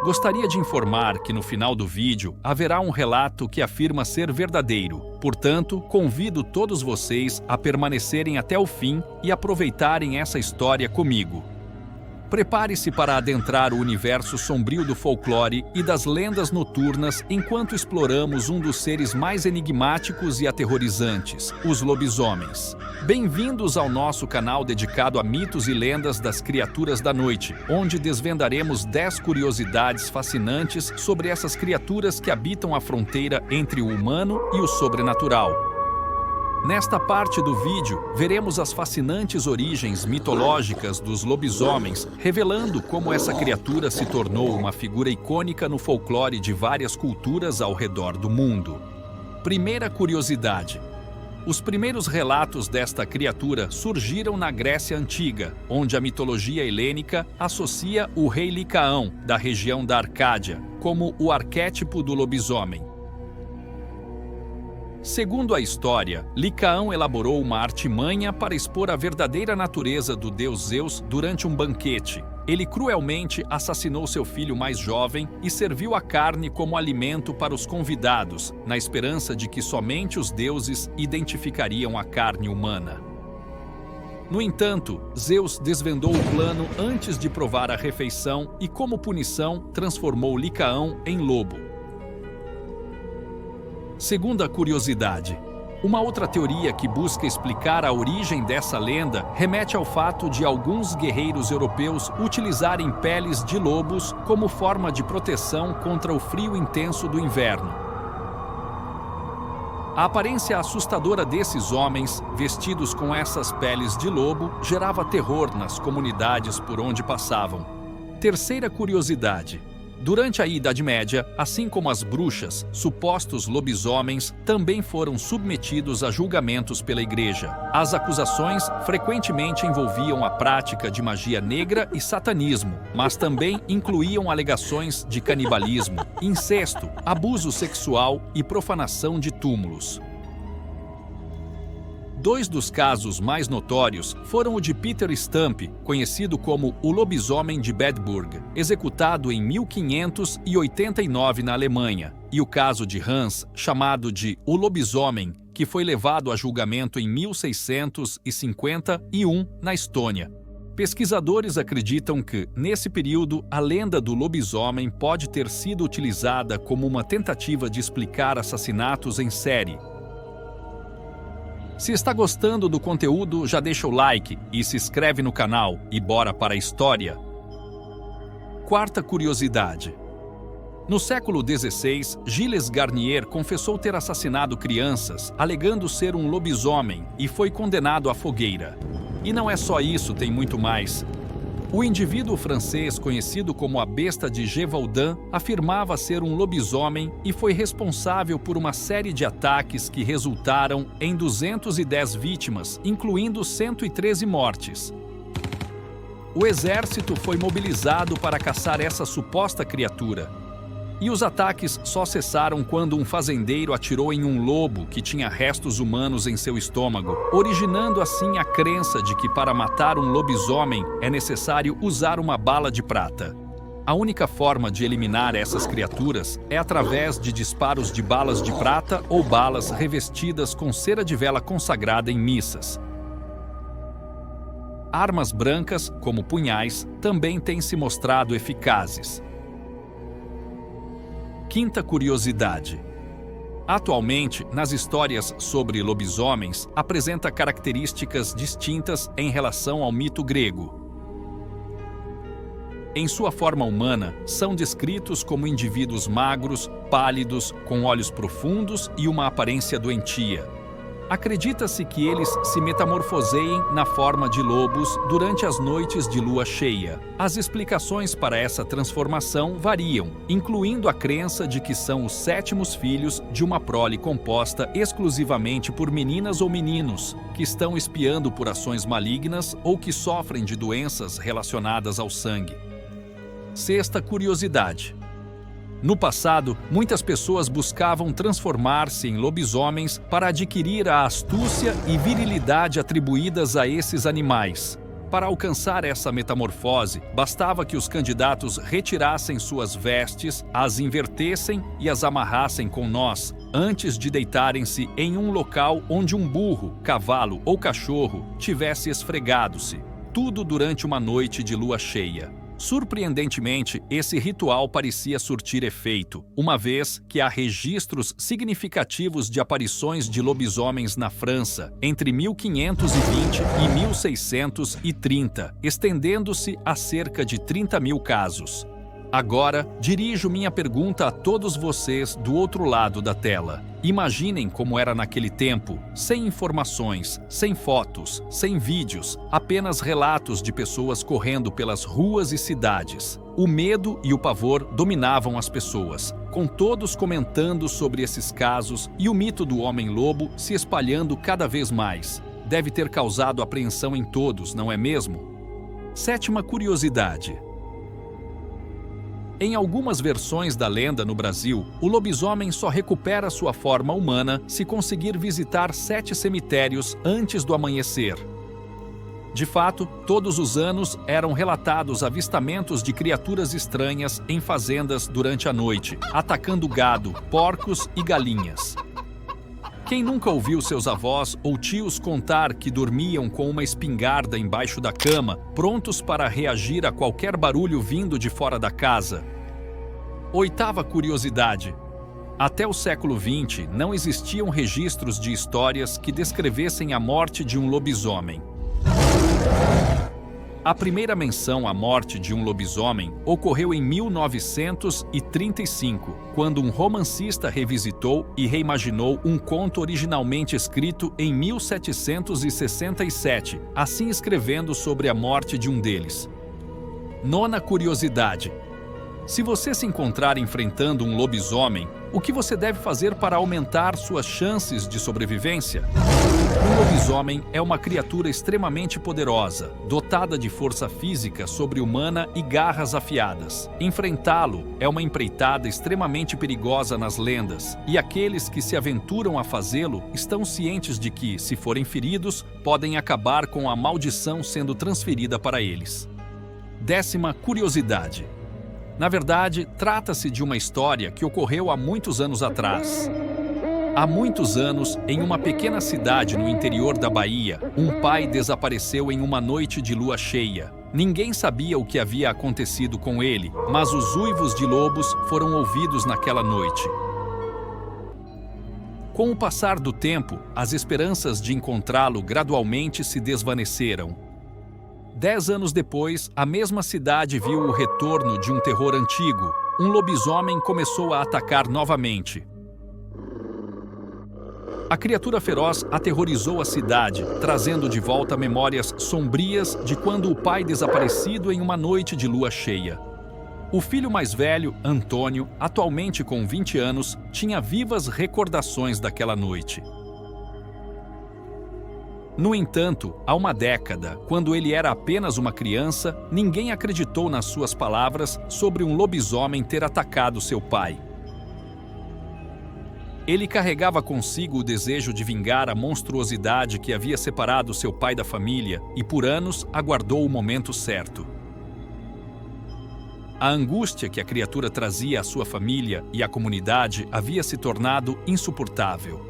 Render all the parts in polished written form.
Gostaria de informar que no final do vídeo haverá um relato que afirma ser verdadeiro. Portanto, convido todos vocês a permanecerem até o fim e aproveitarem essa história comigo. Prepare-se para adentrar o universo sombrio do folclore e das lendas noturnas enquanto exploramos um dos seres mais enigmáticos e aterrorizantes, os lobisomens. Bem-vindos ao nosso canal dedicado a mitos e lendas das criaturas da noite, onde desvendaremos 10 curiosidades fascinantes sobre essas criaturas que habitam a fronteira entre o humano e o sobrenatural. Nesta parte do vídeo, veremos as fascinantes origens mitológicas dos lobisomens, revelando como essa criatura se tornou uma figura icônica no folclore de várias culturas ao redor do mundo. Primeira curiosidade. Os primeiros relatos desta criatura surgiram na Grécia Antiga, onde a mitologia helênica associa o rei Licaão, da região da Arcádia, como o arquétipo do lobisomem. Segundo a história, Licaão elaborou uma artimanha para expor a verdadeira natureza do deus Zeus durante um banquete. Ele cruelmente assassinou seu filho mais jovem e serviu a carne como alimento para os convidados, na esperança de que somente os deuses identificariam a carne humana. No entanto, Zeus desvendou o plano antes de provar a refeição e, como punição, transformou Licaão em lobo. Segunda curiosidade. Uma outra teoria que busca explicar a origem dessa lenda remete ao fato de alguns guerreiros europeus utilizarem peles de lobos como forma de proteção contra o frio intenso do inverno. A aparência assustadora desses homens, vestidos com essas peles de lobo, gerava terror nas comunidades por onde passavam. Terceira curiosidade. Durante a Idade Média, assim como as bruxas, supostos lobisomens também foram submetidos a julgamentos pela Igreja. As acusações frequentemente envolviam a prática de magia negra e satanismo, mas também incluíam alegações de canibalismo, incesto, abuso sexual e profanação de túmulos. Dois dos casos mais notórios foram o de Peter Stump, conhecido como o lobisomem de Bedburg, executado em 1589 na Alemanha, e o caso de Hans, chamado de o lobisomem, que foi levado a julgamento em 1651 na Estônia. Pesquisadores acreditam que, nesse período, a lenda do lobisomem pode ter sido utilizada como uma tentativa de explicar assassinatos em série. Se está gostando do conteúdo, já deixa o like e se inscreve no canal e bora para a história. Quarta curiosidade. No século XVI, Gilles Garnier confessou ter assassinado crianças, alegando ser um lobisomem, e foi condenado à fogueira. E não é só isso, tem muito mais. O indivíduo francês conhecido como a Besta de Gévaudan afirmava ser um lobisomem e foi responsável por uma série de ataques que resultaram em 210 vítimas, incluindo 113 mortes. O exército foi mobilizado para caçar essa suposta criatura. E os ataques só cessaram quando um fazendeiro atirou em um lobo que tinha restos humanos em seu estômago, originando assim a crença de que para matar um lobisomem é necessário usar uma bala de prata. A única forma de eliminar essas criaturas é através de disparos de balas de prata ou balas revestidas com cera de vela consagrada em missas. Armas brancas, como punhais, também têm se mostrado eficazes. Quinta curiosidade. Atualmente, nas histórias sobre lobisomens, apresenta características distintas em relação ao mito grego. Em sua forma humana, são descritos como indivíduos magros, pálidos, com olhos profundos e uma aparência doentia. Acredita-se que eles se metamorfoseiem na forma de lobos durante as noites de lua cheia. As explicações para essa transformação variam, incluindo a crença de que são os sétimos filhos de uma prole composta exclusivamente por meninas ou meninos, que estão espiando por ações malignas ou que sofrem de doenças relacionadas ao sangue. Sexta curiosidade. No passado, muitas pessoas buscavam transformar-se em lobisomens para adquirir a astúcia e virilidade atribuídas a esses animais. Para alcançar essa metamorfose, bastava que os candidatos retirassem suas vestes, as invertessem e as amarrassem com nós, antes de deitarem-se em um local onde um burro, cavalo ou cachorro tivesse esfregado-se. Tudo durante uma noite de lua cheia. Surpreendentemente, esse ritual parecia surtir efeito, uma vez que há registros significativos de aparições de lobisomens na França entre 1520 e 1630, estendendo-se a cerca de 30.000 casos. Agora, dirijo minha pergunta a todos vocês do outro lado da tela. Imaginem como era naquele tempo, sem informações, sem fotos, sem vídeos, apenas relatos de pessoas correndo pelas ruas e cidades. O medo e o pavor dominavam as pessoas, com todos comentando sobre esses casos e o mito do homem-lobo se espalhando cada vez mais. Deve ter causado apreensão em todos, não é mesmo? Sétima curiosidade. Em algumas versões da lenda no Brasil, o lobisomem só recupera sua forma humana se conseguir visitar 7 cemitérios antes do amanhecer. De fato, todos os anos eram relatados avistamentos de criaturas estranhas em fazendas durante a noite, atacando gado, porcos e galinhas. Quem nunca ouviu seus avós ou tios contar que dormiam com uma espingarda embaixo da cama, prontos para reagir a qualquer barulho vindo de fora da casa? Oitava curiosidade. Até o século XX, não existiam registros de histórias que descrevessem a morte de um lobisomem. A primeira menção à morte de um lobisomem ocorreu em 1935, quando um romancista revisitou e reimaginou um conto originalmente escrito em 1767, assim escrevendo sobre a morte de um deles. Nona curiosidade. Se você se encontrar enfrentando um lobisomem, o que você deve fazer para aumentar suas chances de sobrevivência? Um lobisomem é uma criatura extremamente poderosa, dotada de força física sobre-humana e garras afiadas. Enfrentá-lo é uma empreitada extremamente perigosa nas lendas, e aqueles que se aventuram a fazê-lo estão cientes de que, se forem feridos, podem acabar com a maldição sendo transferida para eles. Décima curiosidade. Na verdade, trata-se de uma história que ocorreu há muitos anos atrás. Há muitos anos, em uma pequena cidade no interior da Bahia, um pai desapareceu em uma noite de lua cheia. Ninguém sabia o que havia acontecido com ele, mas os uivos de lobos foram ouvidos naquela noite. Com o passar do tempo, as esperanças de encontrá-lo gradualmente se desvaneceram. 10 anos depois, a mesma cidade viu o retorno de um terror antigo. Um lobisomem começou a atacar novamente. A criatura feroz aterrorizou a cidade, trazendo de volta memórias sombrias de quando o pai desaparecido em uma noite de lua cheia. O filho mais velho, Antônio, atualmente com 20 anos, tinha vivas recordações daquela noite. No entanto, há uma década, quando ele era apenas uma criança, ninguém acreditou nas suas palavras sobre um lobisomem ter atacado seu pai. Ele carregava consigo o desejo de vingar a monstruosidade que havia separado seu pai da família e, por anos, aguardou o momento certo. A angústia que a criatura trazia à sua família e à comunidade havia se tornado insuportável.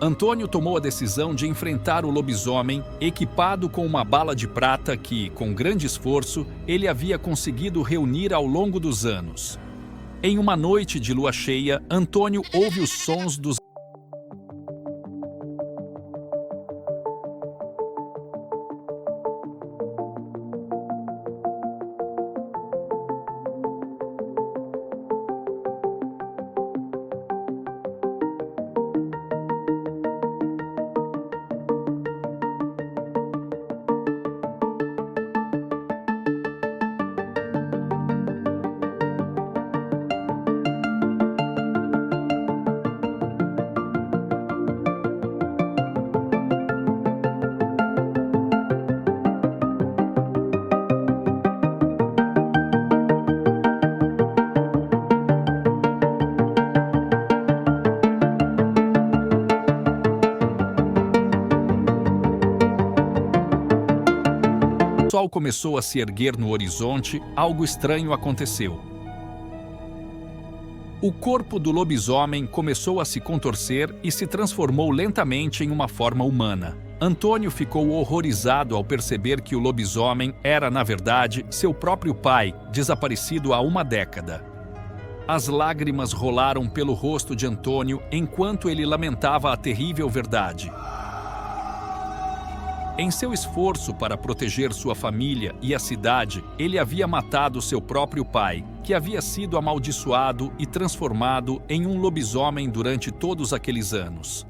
Antônio tomou a decisão de enfrentar o lobisomem equipado com uma bala de prata que, com grande esforço, ele havia conseguido reunir ao longo dos anos. Em uma noite de lua cheia, Antônio ouve os sons dos sol começou a se erguer no horizonte, algo estranho aconteceu. O corpo do lobisomem começou a se contorcer e se transformou lentamente em uma forma humana. Antônio ficou horrorizado ao perceber que o lobisomem era, na verdade, seu próprio pai, desaparecido há uma década. As lágrimas rolaram pelo rosto de Antônio enquanto ele lamentava a terrível verdade. Em seu esforço para proteger sua família e a cidade, ele havia matado seu próprio pai, que havia sido amaldiçoado e transformado em um lobisomem durante todos aqueles anos.